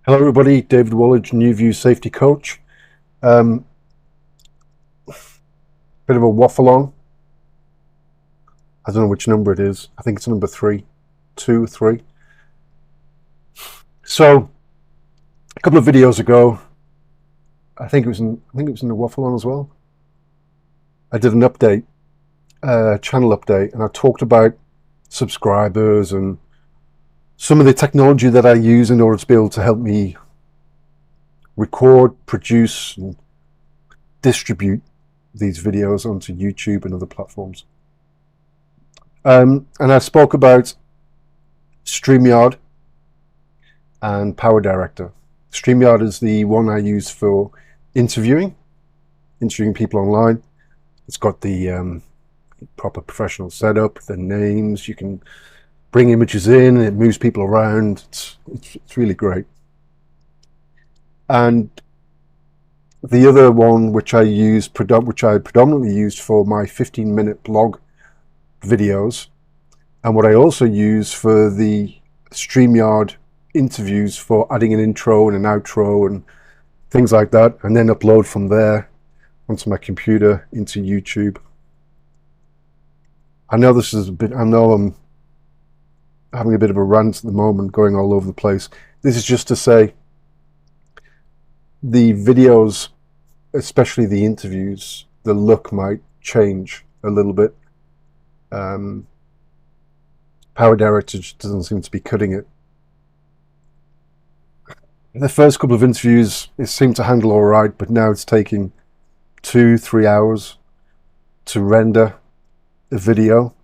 Hello everybody, David Woolridge, New View Safety Coach. Bit of a waffle on. I don't know which number it is. I think it's number 3, 2, 3. So a couple of videos ago, I think it was in the waffle on as well. I did an update, channel update, and I talked about subscribers and some of the technology that I use in order to be able to help me record, produce, and distribute these videos onto YouTube and other platforms. And I spoke about StreamYard and Power Director. StreamYard is the one I use for interviewing people online. It's got the proper professional setup, the names, you can bring images in, it moves people around. It's really great. And the other one, which I predominantly used for my 15-minute blog videos, and what I also use for the StreamYard interviews for adding an intro and an outro and things like that, and then upload from there onto my computer into YouTube. I know I'm having a bit of a rant at the moment, going all over the place. This is just to say the videos, especially the interviews, the look might change a little bit. Power Director doesn't seem to be cutting it. The first couple of interviews, it seemed to handle all right, but now it's taking 2-3 hours to render a video,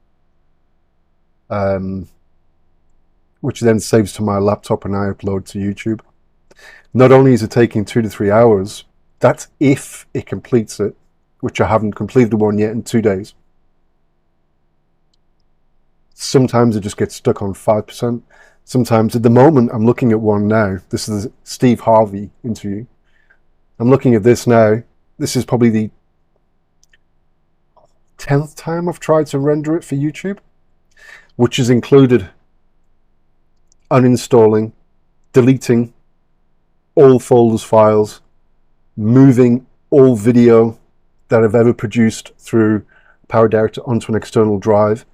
which then saves to my laptop and I upload to YouTube. Not only is it taking 2 to 3 hours, that's if it completes it, which I haven't completed one yet in 2 days. Sometimes it just gets stuck on 5%. Sometimes, at the moment, I'm looking at one now. This is a Steve Harvey interview. I'm looking at this now. This is probably the 10th time I've tried to render it for YouTube, which has included uninstalling, deleting all folders files, moving all video that I've ever produced through Power Director onto an external drive,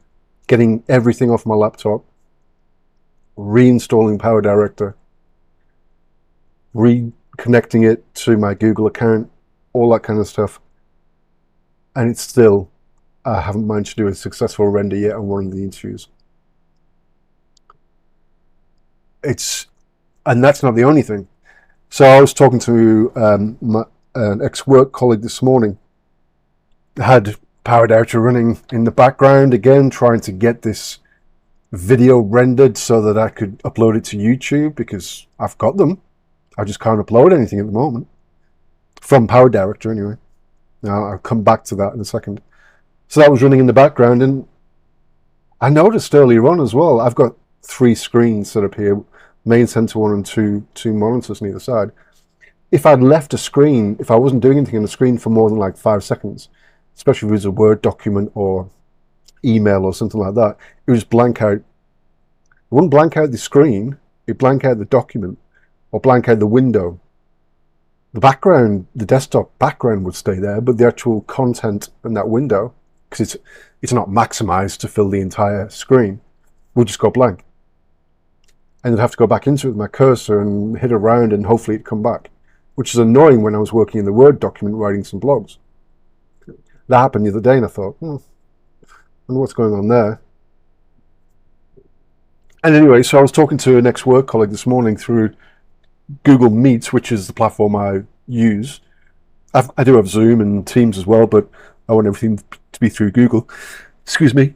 getting everything off my laptop, reinstalling Power Director, reconnecting it to my Google account, all that kind of stuff. And it's still, I haven't managed to do a successful render yet on one of the interviews. And that's not the only thing. So I was talking to an ex-work colleague this morning. I had Power Director running in the background again, trying to get this video rendered so that I could upload it to YouTube, because I've got them. I just can't upload anything at the moment. From Power Director, anyway. Now, I'll come back to that in a second. So that was running in the background, and I noticed earlier on as well, I've got 3 screens set up here, main center one and two monitors on either side. If I'd left a screen, if I wasn't doing anything on the screen for more than like 5 seconds, especially if it was a Word document or email or something like that, it would just blank out. It wouldn't blank out the screen, it'd blank out the document or blank out the window. The background, the desktop background would stay there, but the actual content in that window, because it's not maximized to fill the entire screen, would just go blank. And I'd have to go back into it with my cursor and hit around and hopefully it'd come back, which is annoying when I was working in the Word document writing some blogs. That happened the other day and I thought, I wonder what's going on there. And anyway, so I was talking to an ex-work colleague this morning through Google Meet, which is the platform I use. I do have Zoom and Teams as well, but I want everything to be through Google. Excuse me.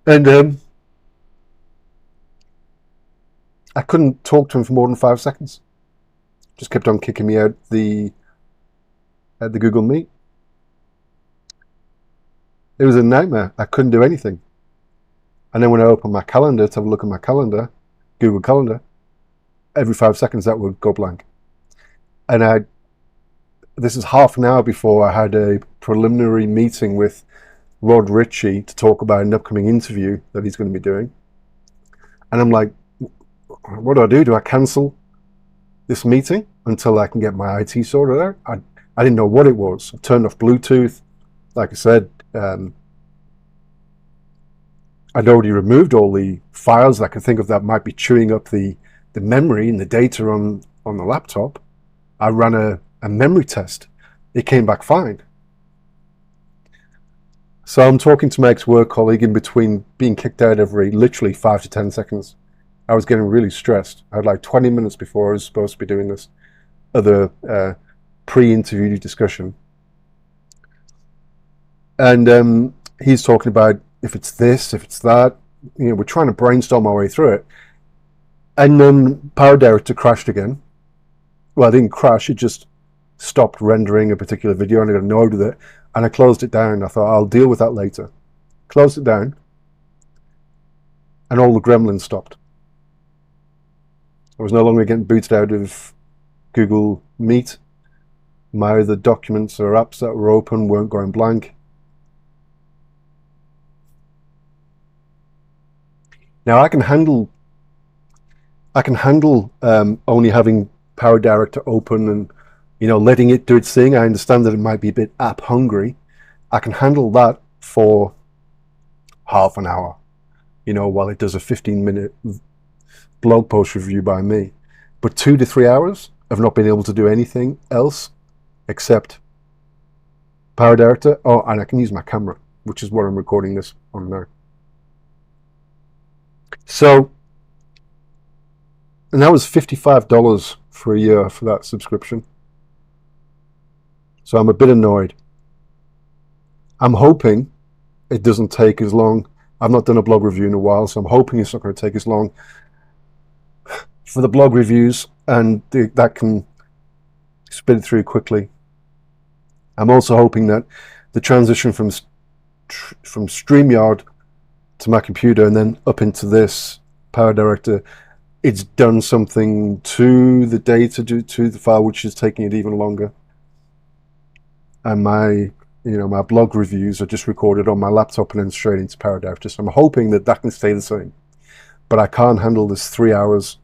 And I couldn't talk to him for more than 5 seconds. Just kept on kicking me out at the Google Meet. It was a nightmare. I couldn't do anything. And then when I opened my calendar to have a look at my calendar, Google Calendar, every 5 seconds that would go blank. And this is half an hour before I had a preliminary meeting with Rod Ritchie to talk about an upcoming interview that he's going to be doing. And I'm like, what do? Do I cancel this meeting until I can get my IT sorted out. I didn't know what it was. I turned off Bluetooth. Like I said, I'd already removed all the files that I could think of that might be chewing up the memory and the data on the laptop. I ran a memory test. It came back fine. So I'm talking to my ex-work colleague in between being kicked out every literally 5 to 10 seconds. I was getting really stressed. I had like 20 minutes before I was supposed to be doing this other pre-interview discussion. And he's talking about if it's this, if it's that. You know, we're trying to brainstorm our way through it. And then Power Director crashed again. Well, it didn't crash, it just stopped rendering a particular video, and I got annoyed with it. And I closed it down. I thought, I'll deal with that later. Closed it down. And all the gremlins stopped. I was no longer getting booted out of Google Meet. My other documents or apps that were open weren't going blank. Now I can handle only having Power Director open and, you know, letting it do its thing. I understand that it might be a bit app hungry. I can handle that for half an hour, you know, while it does a 15-minute blog post review by me. But 2 to 3 hours of not being able to do anything else except Power Director. Oh, and I can use my camera, which is what I'm recording this on now. So, and that was $55 for a year for that subscription. So I'm a bit annoyed. I'm hoping it doesn't take as long. I've not done a blog review in a while, so I'm hoping it's not going to take as long for the blog reviews, and that can spit it through quickly. I'm also hoping that the transition from StreamYard to my computer and then up into this Power Director, it's done something to the data, to the file, which is taking it even longer. And my blog reviews are just recorded on my laptop and then straight into Power Director. So I'm hoping that can stay the same. But I can't handle this 3 hours.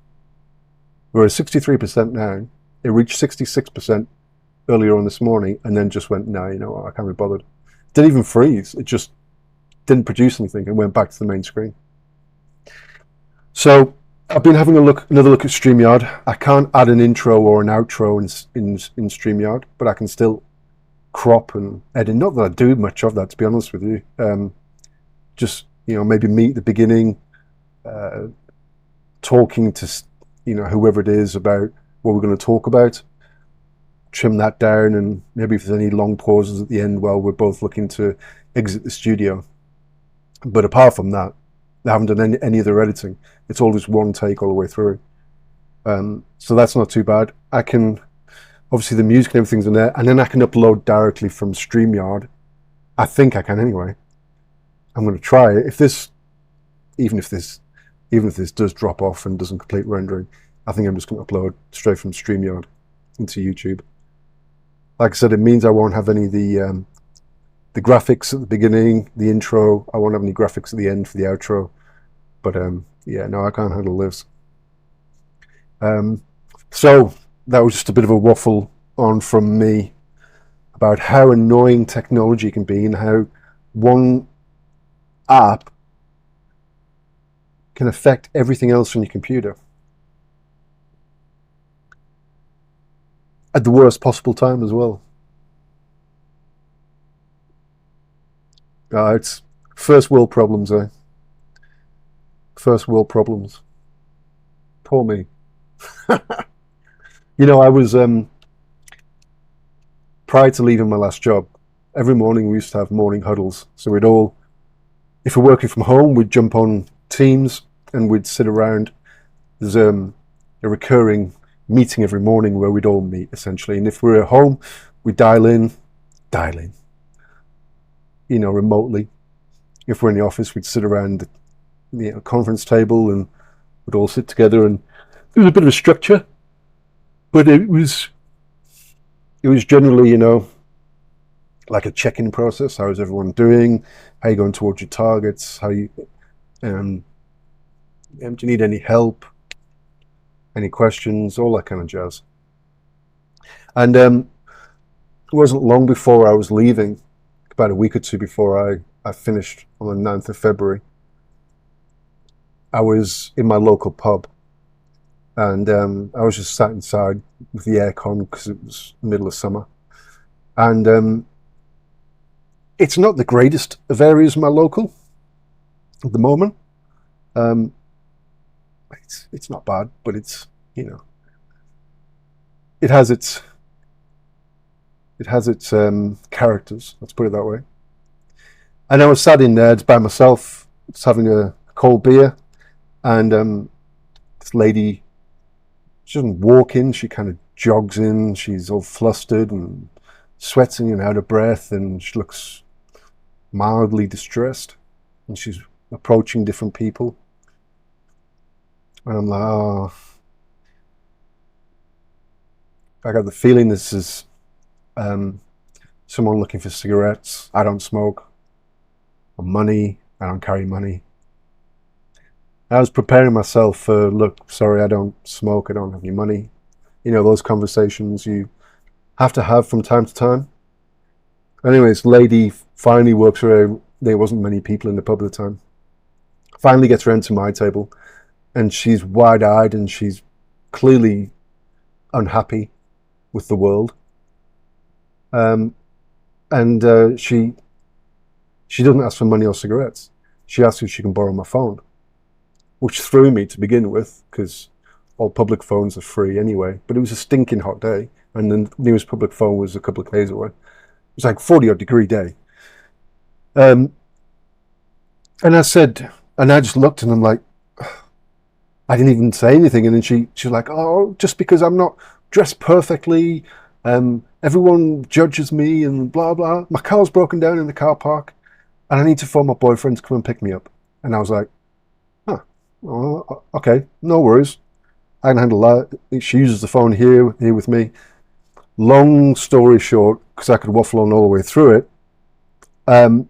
We're at 63% now. It reached 66% earlier on this morning, and then just went, no, you know what, I can't be bothered. Didn't even freeze. It just didn't produce anything and went back to the main screen. So I've been having another look at StreamYard. I can't add an intro or an outro in StreamYard, but I can still crop and edit. Not that I do much of that, to be honest with you. Just, you know, maybe meet the beginning, talking to, you know, whoever it is about what we're going to talk about, trim that down, and maybe if there's any long pauses at the end while we're both looking to exit the studio. But apart from that, I haven't done any other editing. It's all just one take all the way through. So that's not too bad. I can, obviously the music and everything's in there, and then I can upload directly from StreamYard. I think I can anyway. I'm going to try it. Even if this does drop off and doesn't complete rendering, I think I'm just going to upload straight from StreamYard into YouTube. Like I said, it means I won't have any of the graphics at the beginning, the intro. I won't have any graphics at the end for the outro. But yeah, no, I can't handle this. So that was just a bit of a waffle on from me about how annoying technology can be and how one app can affect everything else on your computer at the worst possible time as well. It's first world problems, eh? First world problems. Poor me. You know, I was, prior to leaving my last job, every morning we used to have morning huddles. So we'd all, if we're working from home, we'd jump on Teams and we'd sit around. There's a recurring meeting every morning where we'd all meet, essentially. And if we're at home, we dial in, you know, remotely. If we're in the office, we'd sit around the conference table and we'd all sit together, and there was a bit of a structure, but it was generally, you know, like a check-in process. How is everyone doing? How are you going towards your targets? How you do you need any help? any questions, all that kind of jazz. And it wasn't long before I was leaving, about a week or two before I finished on the 9th of February. I was in my local pub, and I was just sat inside with the aircon because it was middle of summer. And it's not the greatest of areas in my local at the moment. Um, it's not bad, but it's, you know, it has its characters. Let's put it that way. And I was sat in there by myself, just having a cold beer, and this lady, she doesn't walk in. She kind of jogs in. She's all flustered and sweating and out of breath, and she looks mildly distressed. And she's approaching different people. And I'm like, oh, I got the feeling this is someone looking for cigarettes. I don't smoke. Or money. I don't carry money. I was preparing myself for, look, sorry, I don't smoke. I don't have any money. You know, those conversations you have to have from time to time. Anyways, lady finally works around. There wasn't many people in the pub at the time. Finally gets around to my table, and she's wide-eyed, and she's clearly unhappy with the world. And she doesn't ask for money or cigarettes. She asks if she can borrow my phone, which threw me to begin with, because all public phones are free anyway. But it was a stinking hot day, and the nearest public phone was a couple of k's away. It was like 40-odd degree day. And I said, and I just looked, and I'm like, I didn't even say anything. And then she's like, oh, just because I'm not dressed perfectly, everyone judges me and blah, blah. My car's broken down in the car park, and I need to phone my boyfriend to come and pick me up. And I was like, huh, oh, okay, no worries. I can handle that. She uses the phone here with me. Long story short, because I could waffle on all the way through it, a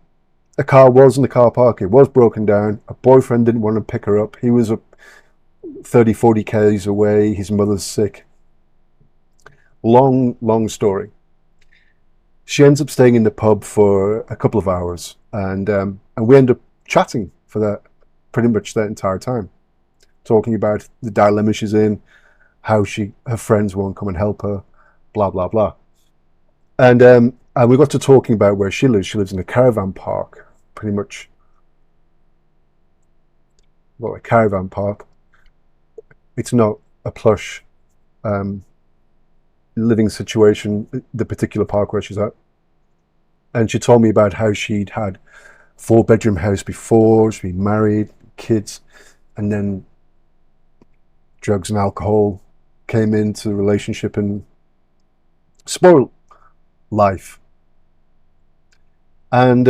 car was in the car park. It was broken down. A boyfriend didn't want to pick her up. He was 30, 40 k's away. His mother's sick. Long story. She ends up staying in the pub for a couple of hours, and we end up chatting for that pretty much that entire time, talking about the dilemma she's in, how her friends won't come and help her, blah blah blah. And we got to talking about where she lives. She lives in a caravan park, pretty much. Well, a caravan park. It's not a plush living situation, the particular park where she's at. And she told me about how she'd had 4-bedroom house before, she'd been married, kids, and then drugs and alcohol came into the relationship and spoiled life. And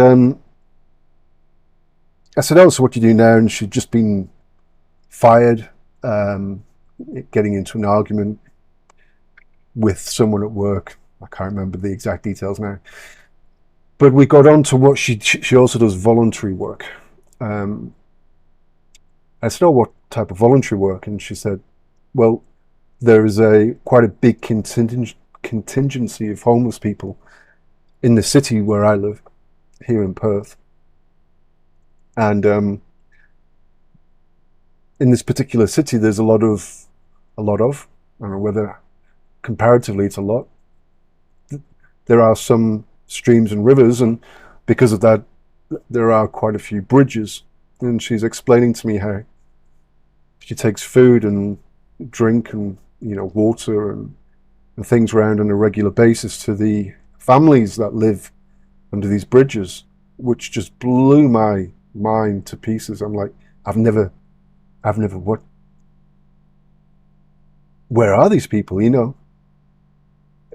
I said, oh, so what do you do now? And she'd just been fired, getting into an argument with someone at work. I can't remember the exact details now. But we got on to what she also does voluntary work. I said, oh, what type of voluntary work? And she said, well, there is quite a big contingency of homeless people in the city where I live, here in Perth. And in this particular city, there's a lot of, I don't know whether comparatively it's a lot. There are some streams and rivers, and because of that, there are quite a few bridges. And she's explaining to me how she takes food and drink and, you know, water and things around on a regular basis to the families that live under these bridges, which just blew my mind to pieces. I'm like, I've never what? Where are these people, you know?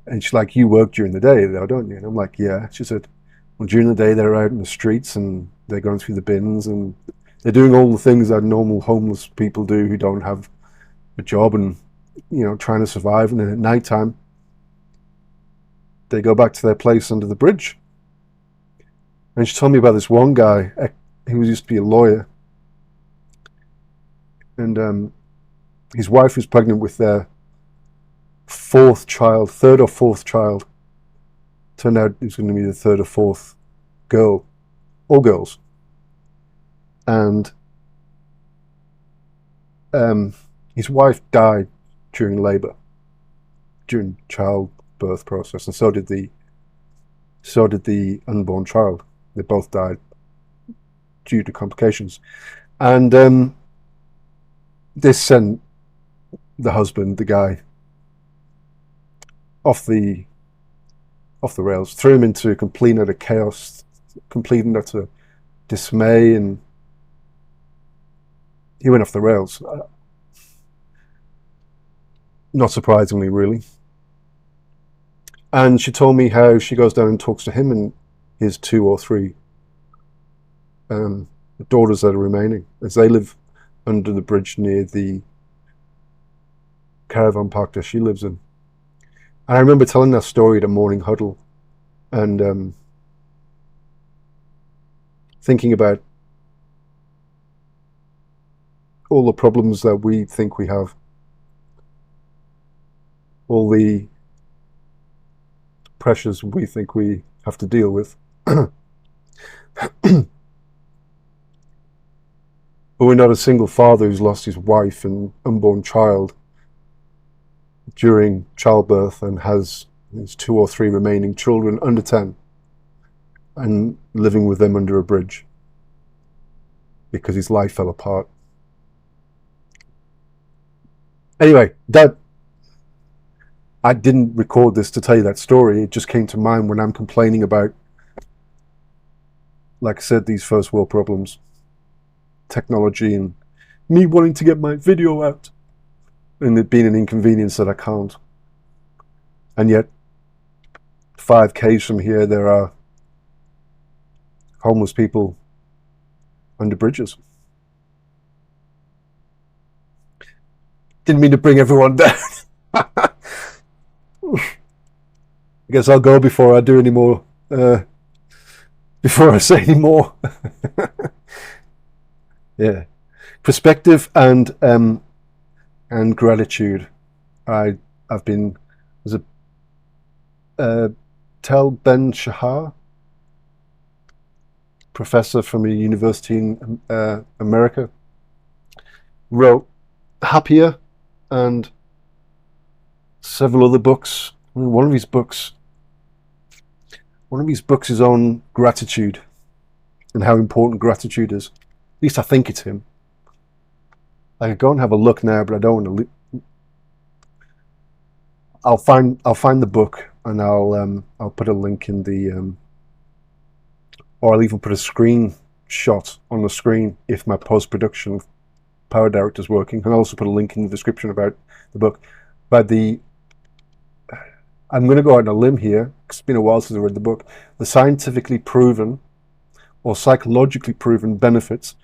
And she's like, you work during the day though, don't you? And I'm like, yeah. She said, well, during the day they're out in the streets and they're going through the bins and they're doing all the things that normal homeless people do who don't have a job and, you know, trying to survive. And then at night time, they go back to their place under the bridge. And she told me about this one guy who used to be a lawyer. And his wife was pregnant with their fourth child, third or fourth child. Turned out it was going to be the third or fourth girl, all girls. And his wife died during labour, during childbirth process, and so did the unborn child. They both died due to complications. And this sent the husband, the guy, off the rails, threw him into complete and utter chaos, complete and utter dismay, and he went off the rails. Not surprisingly, really. And she told me how she goes down and talks to him and his 2 or 3 daughters that are remaining, as they live under the bridge near the caravan park that she lives in. And I remember telling that story at a morning huddle, and thinking about all the problems that we think we have, all the pressures we think we have to deal with. But we're not a single father who's lost his wife and unborn child during childbirth and has his 2 or 3 remaining children under 10 and living with them under a bridge because his life fell apart. Anyway, I didn't record this to tell you that story. It just came to mind when I'm complaining about, like I said, these first world problems, technology, and me wanting to get my video out, and it being an inconvenience that I can't. And yet, 5 k's from here, there are homeless people under bridges. Didn't mean to bring everyone down. I guess I'll go before I do any more, before I say any more. Yeah. Perspective and gratitude. I've been, was it Tel Ben Shahar, professor from a university in America, wrote Happier and several other books. One of his books is on gratitude and how important gratitude is. At least I think it's him. I could go and have a look now, but I don't want to. I'll find the book, and I'll put a link in the or I'll even put a screenshot on the screen if my post-production Power Director is working, and I'll also put a link in the description about the book. But I'm going to go out on a limb here, because it's been a while since I read the book. The scientifically proven or psychologically proven benefits.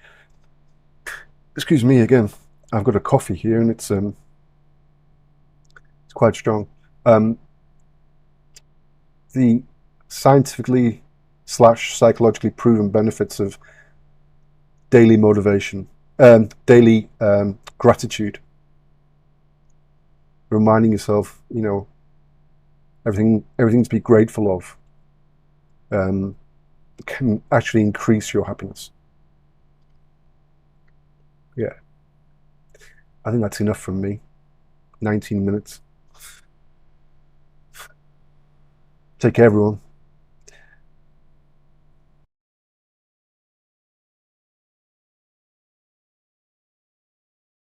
Excuse me again. I've got a coffee here, and it's quite strong. The scientifically / psychologically proven benefits of daily motivation, daily gratitude. Reminding yourself, everything to be grateful of, can actually increase your happiness. Yeah. I think that's enough from me. 19 minutes. Take care, everyone.